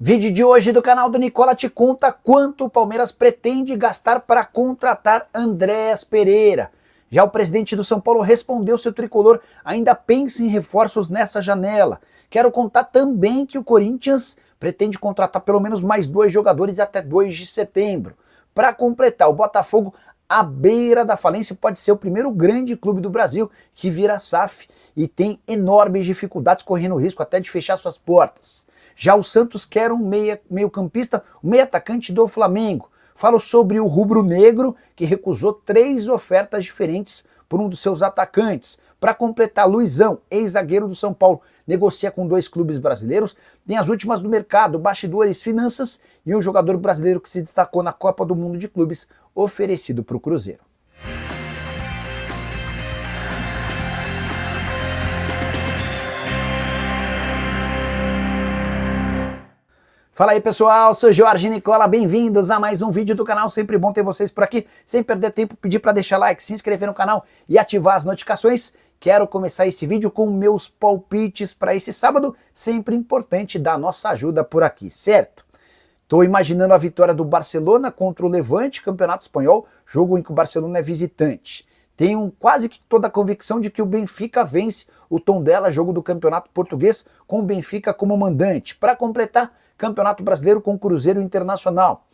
Vídeo de hoje do canal do Nicola te conta quanto o Palmeiras pretende gastar para contratar Andréas Pereira. Já o presidente do São Paulo respondeu se o tricolor ainda pensa em reforços nessa janela. Quero contar também que o Corinthians pretende contratar pelo menos mais 2 jogadores até 2 de setembro. Para completar, o Botafogo, à beira da falência, pode ser o primeiro grande clube do Brasil que vira SAF e tem enormes dificuldades, correndo risco até de fechar suas portas. Já o Santos quer um meio-campista, um meio-atacante do Flamengo. Falo sobre o rubro-negro, que recusou 3 ofertas diferentes por um dos seus atacantes. Para completar, Luizão, ex-zagueiro do São Paulo, negocia com 2 clubes brasileiros. Tem as últimas do mercado, bastidores, finanças e um jogador brasileiro que se destacou na Copa do Mundo de Clubes, oferecido para o Cruzeiro. Fala aí pessoal, sou Jorge Nicola, bem-vindos a mais um vídeo do canal, sempre bom ter vocês por aqui. Sem perder tempo, pedir para deixar like, se inscrever no canal e ativar as notificações. Quero começar esse vídeo com meus palpites para esse sábado, sempre importante dar nossa ajuda por aqui, certo? Estou imaginando a vitória do Barcelona contra o Levante, Campeonato Espanhol, jogo em que o Barcelona é visitante. Tenho quase que toda a convicção de que o Benfica vence o Tondela, jogo do Campeonato Português, com o Benfica como mandante. Para completar, Campeonato Brasileiro com Cruzeiro Internacional.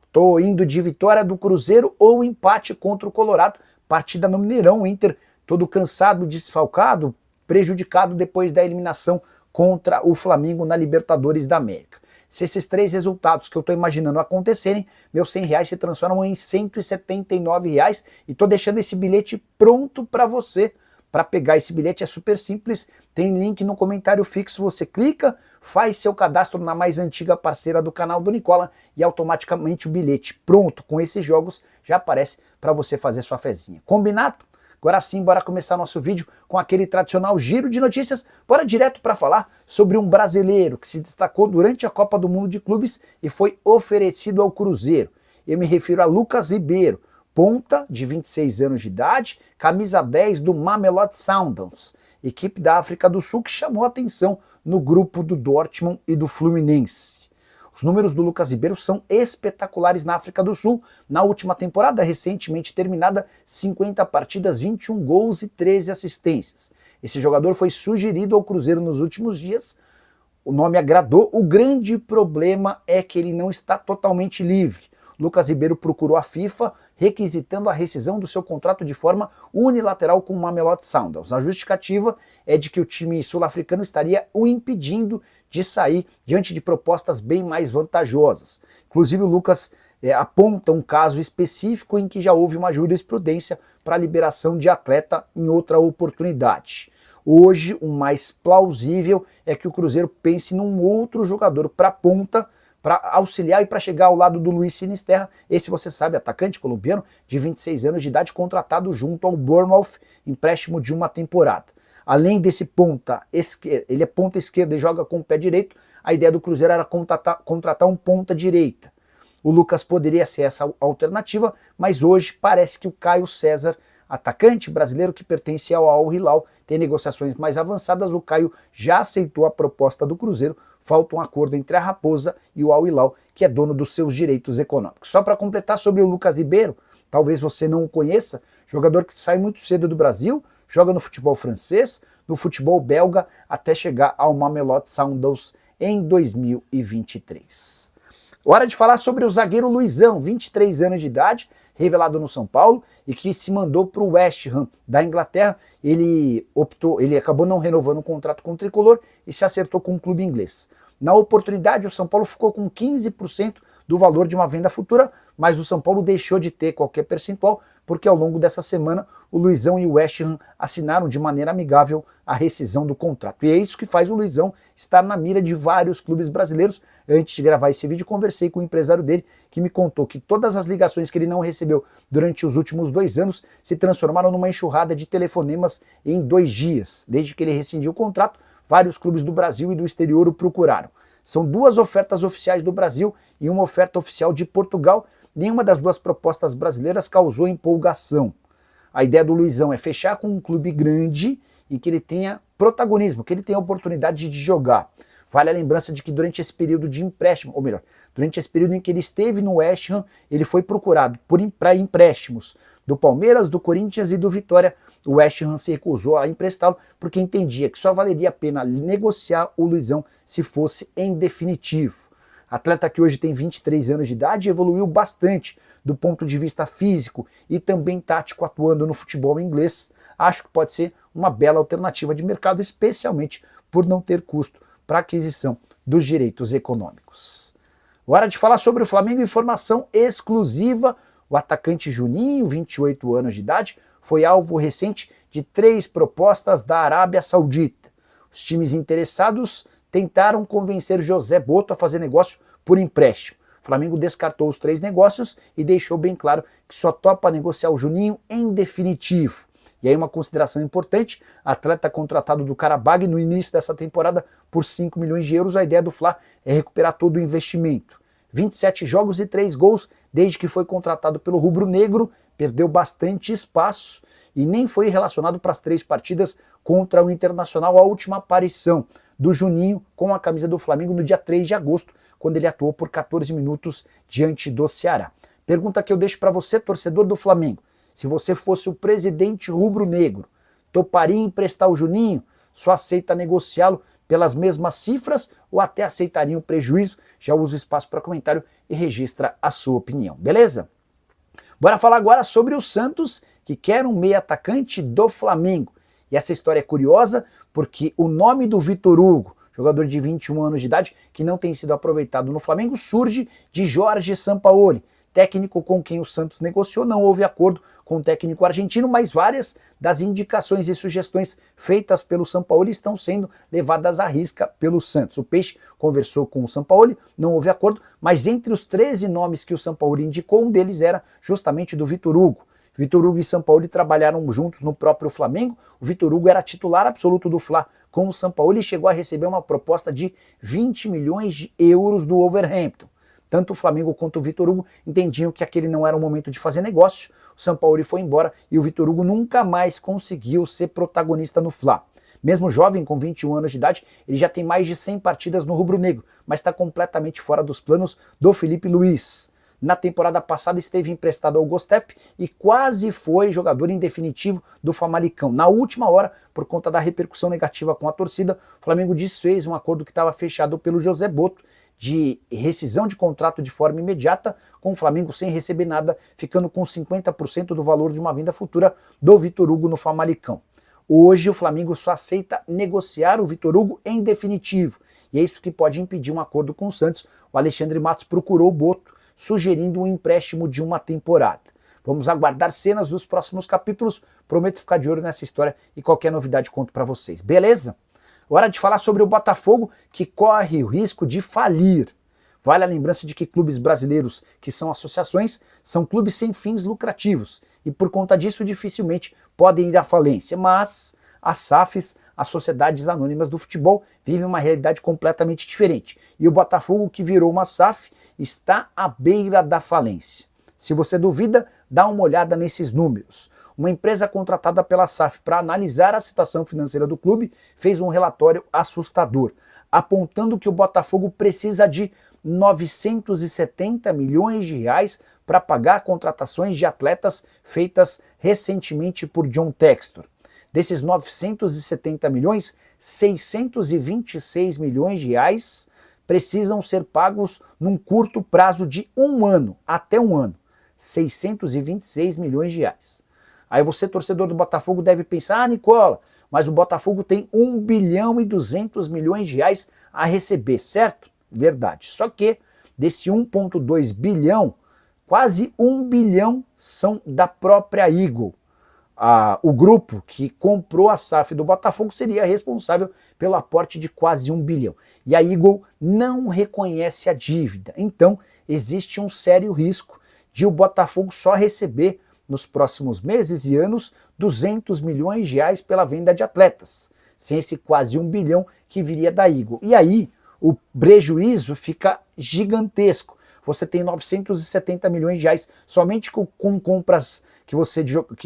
Estou indo de vitória do Cruzeiro ou empate contra o Colorado. Partida no Mineirão, o Inter todo cansado, desfalcado, prejudicado depois da eliminação contra o Flamengo na Libertadores da América. Se esses 3 resultados que eu estou imaginando acontecerem, meus R$100 se transformam em R$179 e estou deixando esse bilhete pronto para você. Para pegar esse bilhete é super simples, tem link no comentário fixo, você clica, faz seu cadastro na mais antiga parceira do canal do Nicola e automaticamente o bilhete pronto com esses jogos já aparece para você fazer sua fezinha. Combinado? Agora sim, bora começar nosso vídeo com aquele tradicional giro de notícias. Bora direto para falar sobre um brasileiro que se destacou durante a Copa do Mundo de Clubes e foi oferecido ao Cruzeiro. Eu me refiro a Lucas Ribeiro, ponta de 26 anos de idade, camisa 10 do Mamelodi Sundowns, equipe da África do Sul que chamou a atenção no grupo do Dortmund e do Fluminense. Os números do Lucas Ribeiro são espetaculares na África do Sul. Na última temporada, recentemente terminada, 50 partidas, 21 gols e 13 assistências. Esse jogador foi sugerido ao Cruzeiro nos últimos dias. O nome agradou. O grande problema é que ele não está totalmente livre. Lucas Ribeiro procurou a FIFA requisitando a rescisão do seu contrato de forma unilateral com o Mamelodi Sundowns. A justificativa é de que o time sul-africano estaria o impedindo de sair diante de propostas bem mais vantajosas. Inclusive o Lucas aponta um caso específico em que já houve uma jurisprudência para a liberação de atleta em outra oportunidade. Hoje, o mais plausível é que o Cruzeiro pense num outro jogador para a ponta, para auxiliar e para chegar ao lado do Luiz Sinisterra, esse você sabe, atacante colombiano de 26 anos de idade, contratado junto ao Bournemouth, empréstimo de uma temporada. Além desse ponta esquerda, ele é ponta esquerda e joga com o pé direito, a ideia do Cruzeiro era contratar um ponta direita. O Lucas poderia ser essa alternativa, mas hoje parece que o Caio César, atacante brasileiro que pertence ao Al Hilal, tem negociações mais avançadas. O Caio já aceitou a proposta do Cruzeiro, falta um acordo entre a Raposa e o Al Hilal, que é dono dos seus direitos econômicos. Só para completar sobre o Lucas Ribeiro, talvez você não o conheça, jogador que sai muito cedo do Brasil, joga no futebol francês, no futebol belga, até chegar ao Mamelodi Sundowns em 2023. Hora de falar sobre o zagueiro Luizão, 23 anos de idade, revelado no São Paulo e que se mandou para o West Ham da Inglaterra. Ele acabou não renovando o contrato com o tricolor e se acertou com um clube inglês. Na oportunidade, o São Paulo ficou com 15% do valor de uma venda futura, mas o São Paulo deixou de ter qualquer percentual, porque ao longo dessa semana o Luizão e o West Ham assinaram de maneira amigável a rescisão do contrato. E é isso que faz o Luizão estar na mira de vários clubes brasileiros. Antes de gravar esse vídeo, conversei com o empresário dele, que me contou que todas as ligações que ele não recebeu durante os últimos 2 anos se transformaram numa enxurrada de telefonemas em 2 dias. Desde que ele rescindiu o contrato, vários clubes do Brasil e do exterior o procuraram. São 2 ofertas oficiais do Brasil e uma oferta oficial de Portugal. Nenhuma das 2 propostas brasileiras causou empolgação. A ideia do Luizão é fechar com um clube grande e que ele tenha protagonismo, que ele tenha oportunidade de jogar. Vale a lembrança de que durante esse período de empréstimo, ou melhor, durante esse período em que ele esteve no West Ham, ele foi procurado para empréstimos do Palmeiras, do Corinthians e do Vitória. O West Ham se recusou a emprestá-lo porque entendia que só valeria a pena negociar o Luizão se fosse em definitivo. Atleta que hoje tem 23 anos de idade, evoluiu bastante do ponto de vista físico e também tático, atuando no futebol inglês. Acho que pode ser uma bela alternativa de mercado, especialmente por não ter custo para aquisição dos direitos econômicos. Hora de falar sobre o Flamengo, informação exclusiva. O atacante Juninho, 28 anos de idade, foi alvo recente de 3 propostas da Arábia Saudita. Os times interessados tentaram convencer José Boto a fazer negócio por empréstimo. O Flamengo descartou os 3 negócios e deixou bem claro que só topa negociar o Juninho em definitivo. E aí uma consideração importante, atleta contratado do Karabag no início dessa temporada por 5 milhões de euros, a ideia do Fla é recuperar todo o investimento. 27 jogos e 3 gols desde que foi contratado pelo Rubro Negro, perdeu bastante espaço e nem foi relacionado para as 3 partidas contra o Internacional, a última aparição do Juninho com a camisa do Flamengo no dia 3 de agosto, quando ele atuou por 14 minutos diante do Ceará. Pergunta que eu deixo para você, torcedor do Flamengo. Se você fosse o presidente rubro-negro, toparia emprestar o Juninho? Só aceita negociá-lo pelas mesmas cifras ou até aceitaria um prejuízo? Já usa o espaço para comentário e registra a sua opinião, beleza? Bora falar agora sobre o Santos, que quer um meio atacante do Flamengo. E essa história é curiosa porque o nome do Vitor Hugo, jogador de 21 anos de idade, que não tem sido aproveitado no Flamengo, surge de Jorge Sampaoli, técnico com quem o Santos negociou. Não houve acordo com o técnico argentino, mas várias das indicações e sugestões feitas pelo Sampaoli estão sendo levadas à risca pelo Santos. O Peixe conversou com o Sampaoli, não houve acordo, mas entre os 13 nomes que o Sampaoli indicou, um deles era justamente do Vitor Hugo. Vitor Hugo e Sampaoli trabalharam juntos no próprio Flamengo. O Vitor Hugo era titular absoluto do Fla com o Sampaoli e chegou a receber uma proposta de 20 milhões de euros do Wolverhampton. Tanto o Flamengo quanto o Vitor Hugo entendiam que aquele não era o momento de fazer negócio. O Sampaoli foi embora e o Vitor Hugo nunca mais conseguiu ser protagonista no Fla. Mesmo jovem, com 21 anos de idade, ele já tem mais de 100 partidas no rubro-negro, mas está completamente fora dos planos do Felipe Luiz. Na temporada passada esteve emprestado ao Gostep e quase foi jogador em definitivo do Famalicão. Na última hora, por conta da repercussão negativa com a torcida, o Flamengo desfez um acordo que estava fechado pelo José Boto de rescisão de contrato de forma imediata, com o Flamengo sem receber nada, ficando com 50% do valor de uma venda futura do Vitor Hugo no Famalicão. Hoje o Flamengo só aceita negociar o Vitor Hugo em definitivo, e é isso que pode impedir um acordo com o Santos. O Alexandre Matos procurou o Boto, sugerindo um empréstimo de uma temporada. Vamos aguardar cenas dos próximos capítulos, prometo ficar de olho nessa história e qualquer novidade conto para vocês, beleza? Hora de falar sobre o Botafogo, que corre o risco de falir. Vale a lembrança de que clubes brasileiros, que são associações, são clubes sem fins lucrativos e por conta disso dificilmente podem ir à falência, mas as SAFs, as Sociedades Anônimas do Futebol, vivem uma realidade completamente diferente. E o Botafogo, que virou uma SAF, está à beira da falência. Se você duvida, dá uma olhada nesses números. Uma empresa contratada pela SAF para analisar a situação financeira do clube fez um relatório assustador, apontando que o Botafogo precisa de 970 milhões de reais para pagar contratações de atletas feitas recentemente por John Textor. Desses 970 milhões, 626 milhões de reais precisam ser pagos num curto prazo de 1 ano, até 1 ano. 626 milhões de reais. Aí você, torcedor do Botafogo, deve pensar, Nicola, mas o Botafogo tem 1 bilhão e 200 milhões de reais a receber, certo? Verdade. Só que desse 1,2 bilhão, quase 1 bilhão são da própria Eagle. O grupo que comprou a SAF do Botafogo seria responsável pelo aporte de quase 1 bilhão. E a Eagle não reconhece a dívida. Então, existe um sério risco de o Botafogo só receber, nos próximos meses e anos, 200 milhões de reais pela venda de atletas, sem esse quase 1 bilhão que viria da Eagle. E aí, o prejuízo fica gigantesco. Você tem 970 milhões de reais somente com compras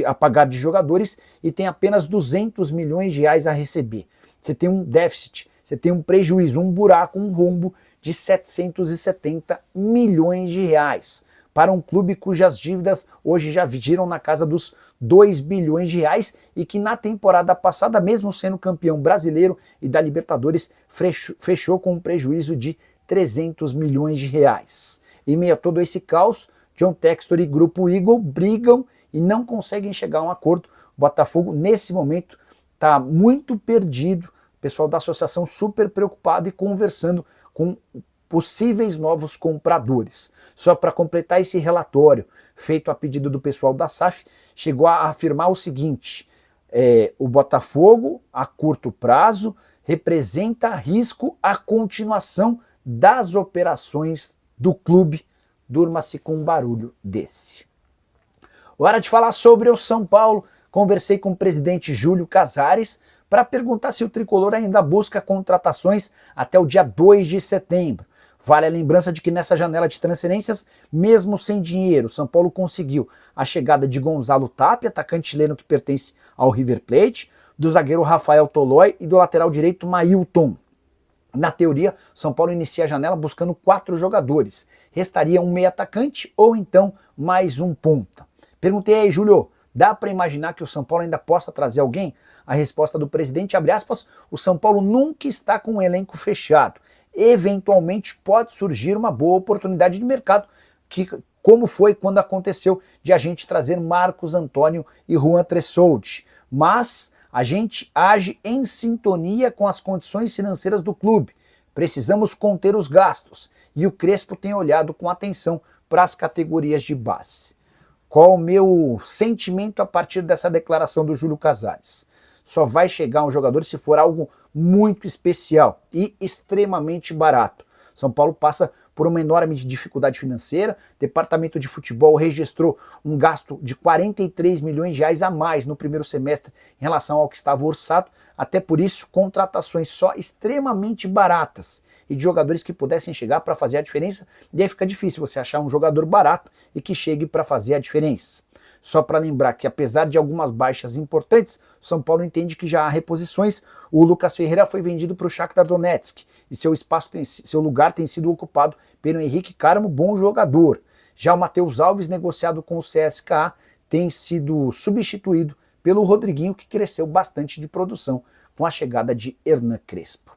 a pagar de jogadores e tem apenas 200 milhões de reais a receber. Você tem um déficit você tem um prejuízo, um buraco, um rombo de 770 milhões de reais para um clube cujas dívidas hoje já giram na casa dos 2 bilhões de reais e que na temporada passada, mesmo sendo campeão brasileiro e da Libertadores, fechou com um prejuízo de 300 milhões de reais. Em meio a todo esse caos, John Textor e Grupo Eagle brigam e não conseguem chegar a um acordo. O Botafogo, nesse momento, está muito perdido. O pessoal da associação super preocupado e conversando com possíveis novos compradores. Só para completar esse relatório, feito a pedido do pessoal da SAF, chegou a afirmar o seguinte: o Botafogo, a curto prazo, representa risco à continuação das operações do clube. Durma-se com um barulho desse. Hora de falar sobre o São Paulo. Conversei com o presidente Júlio Casares para perguntar se o tricolor ainda busca contratações até o dia 2 de setembro. Vale a lembrança de que nessa janela de transferências, mesmo sem dinheiro, o São Paulo conseguiu a chegada de Gonzalo Tapia, atacante chileno que pertence ao River Plate, do zagueiro Rafael Tolói e do lateral direito Mailton. Na teoria, São Paulo inicia a janela buscando 4 jogadores. Restaria um meio atacante ou então mais um ponta. Perguntei aí, Júlio, dá para imaginar que o São Paulo ainda possa trazer alguém? A resposta do presidente, abre aspas, o São Paulo nunca está com um elenco fechado. Eventualmente pode surgir uma boa oportunidade de mercado, como foi quando aconteceu de a gente trazer Marcos Antônio e Juan Tressoldi. Mas a gente age em sintonia com as condições financeiras do clube. Precisamos conter os gastos e o Crespo tem olhado com atenção para as categorias de base. Qual o meu sentimento a partir dessa declaração do Júlio Casares? Só vai chegar um jogador se for algo muito especial e extremamente barato. São Paulo passa por uma enorme dificuldade financeira. O departamento de futebol registrou um gasto de 43 milhões de reais a mais no primeiro semestre em relação ao que estava orçado. Até por isso, contratações só extremamente baratas e de jogadores que pudessem chegar para fazer a diferença. E aí fica difícil você achar um jogador barato e que chegue para fazer a diferença. Só para lembrar que apesar de algumas baixas importantes, o São Paulo entende que já há reposições. O Lucas Ferreira foi vendido para o Shakhtar Donetsk e seu lugar tem sido ocupado pelo Henrique Carmo, bom jogador. Já o Matheus Alves, negociado com o CSKA, tem sido substituído pelo Rodriguinho, que cresceu bastante de produção com a chegada de Hernan Crespo.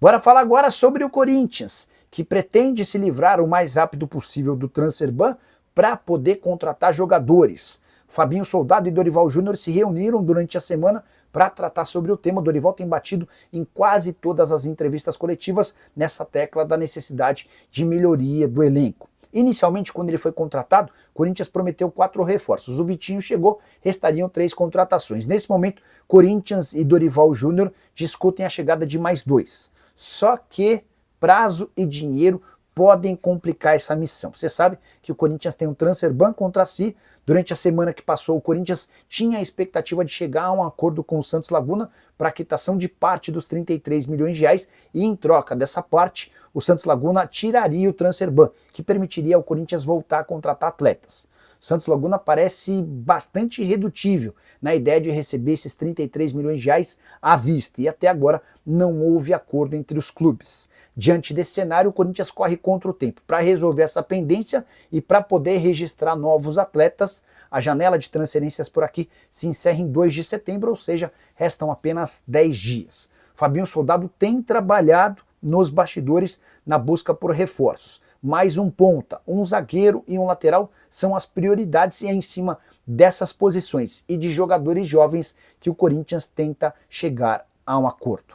Bora falar agora sobre o Corinthians, que pretende se livrar o mais rápido possível do transfer ban para poder contratar jogadores. Fabinho Soldado e Dorival Júnior se reuniram durante a semana para tratar sobre o tema. O Dorival tem batido em quase todas as entrevistas coletivas nessa tecla da necessidade de melhoria do elenco. Inicialmente, quando ele foi contratado, o Corinthians prometeu 4 reforços. O Vitinho chegou, restariam 3 contratações. Nesse momento, Corinthians e Dorival Júnior discutem a chegada de mais 2. Só que prazo e dinheiro podem complicar essa missão. Você sabe que o Corinthians tem um transfer ban contra si. Durante a semana que passou, o Corinthians tinha a expectativa de chegar a um acordo com o Santos Laguna para a quitação de parte dos 33 milhões de reais e em troca dessa parte, o Santos Laguna tiraria o transfer ban, que permitiria ao Corinthians voltar a contratar atletas. Santos Laguna parece bastante irredutível na ideia de receber esses 33 milhões de reais à vista e até agora não houve acordo entre os clubes. Diante desse cenário, o Corinthians corre contra o tempo para resolver essa pendência e para poder registrar novos atletas. A janela de transferências por aqui se encerra em 2 de setembro, ou seja, restam apenas 10 dias. Fabinho Soldado tem trabalhado nos bastidores na busca por reforços. Mais um ponta, um zagueiro e um lateral são as prioridades e é em cima dessas posições e de jogadores jovens que o Corinthians tenta chegar a um acordo.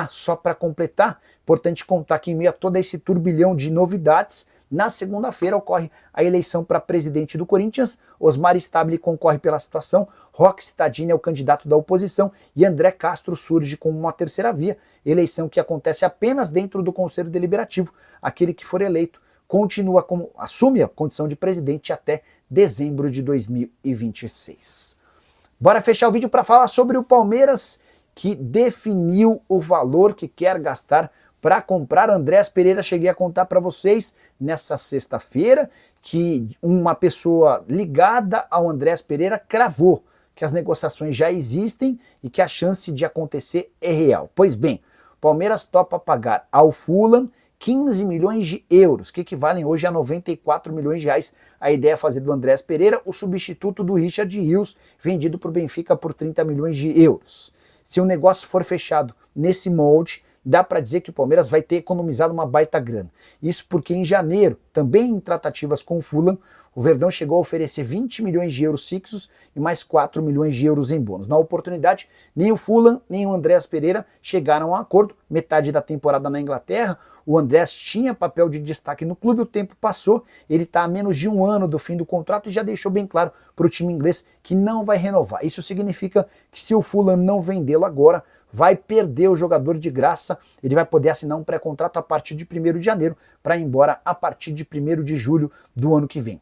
Só para completar, importante contar que em meio a todo esse turbilhão de novidades, na segunda-feira ocorre a eleição para presidente do Corinthians. Osmar Stabile concorre pela situação, Roque Cittadini é o candidato da oposição e André Castro surge como uma terceira via, eleição que acontece apenas dentro do Conselho Deliberativo. Aquele que for eleito assume a condição de presidente até dezembro de 2026. Bora fechar o vídeo para falar sobre o Palmeiras, que definiu o valor que quer gastar para comprar Andrés Pereira. Cheguei a contar para vocês nessa sexta-feira que uma pessoa ligada ao Andrés Pereira cravou que as negociações já existem e que a chance de acontecer é real. Pois bem, Palmeiras topa pagar ao Fulham 15 milhões de euros, que equivalem hoje a 94 milhões de reais. A ideia é fazer do Andréas Pereira o substituto do Richard Rios, vendido para o Benfica por 30 milhões de euros. Se o negócio for fechado nesse molde, dá para dizer que o Palmeiras vai ter economizado uma baita grana. Isso porque em janeiro, também em tratativas com o Fulham, o Verdão chegou a oferecer 20 milhões de euros fixos e mais 4 milhões de euros em bônus. Na oportunidade, nem o Fulham nem o Andréas Pereira chegaram a um acordo. Metade da temporada na Inglaterra, o Andréas tinha papel de destaque no clube, o tempo passou, ele está a menos de um ano do fim do contrato e já deixou bem claro para o time inglês que não vai renovar. Isso significa que se o Fulham não vendê-lo agora, vai perder o jogador de graça, ele vai poder assinar um pré-contrato a partir de 1º de janeiro para ir embora a partir de 1º de julho do ano que vem.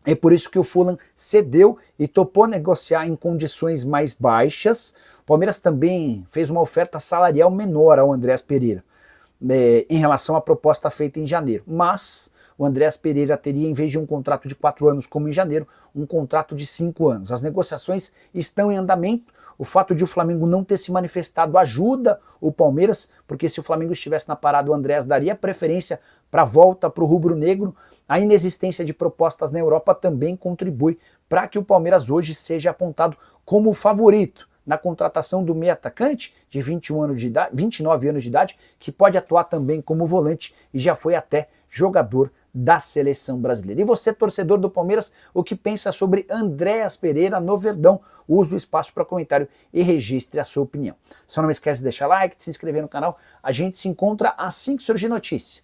É por isso que o Fulham cedeu e topou negociar em condições mais baixas. O Palmeiras também fez uma oferta salarial menor ao Andréas Pereira, em relação à proposta feita em janeiro. Mas o Andréas Pereira teria, em vez de um contrato de 4 anos como em janeiro, um contrato de 5 anos. As negociações estão em andamento. O fato de o Flamengo não ter se manifestado ajuda o Palmeiras, porque se o Flamengo estivesse na parada, o Andréas daria preferência para a volta para o rubro-negro. A inexistência de propostas na Europa também contribui para que o Palmeiras hoje seja apontado como o favorito na contratação do meio atacante de 29 anos de idade, que pode atuar também como volante e já foi até jogador da seleção brasileira. E você, torcedor do Palmeiras, o que pensa sobre Andréas Pereira no Verdão? Use o espaço para comentário e registre a sua opinião. Só não esquece de deixar like, de se inscrever no canal. A gente se encontra assim que surgir notícia.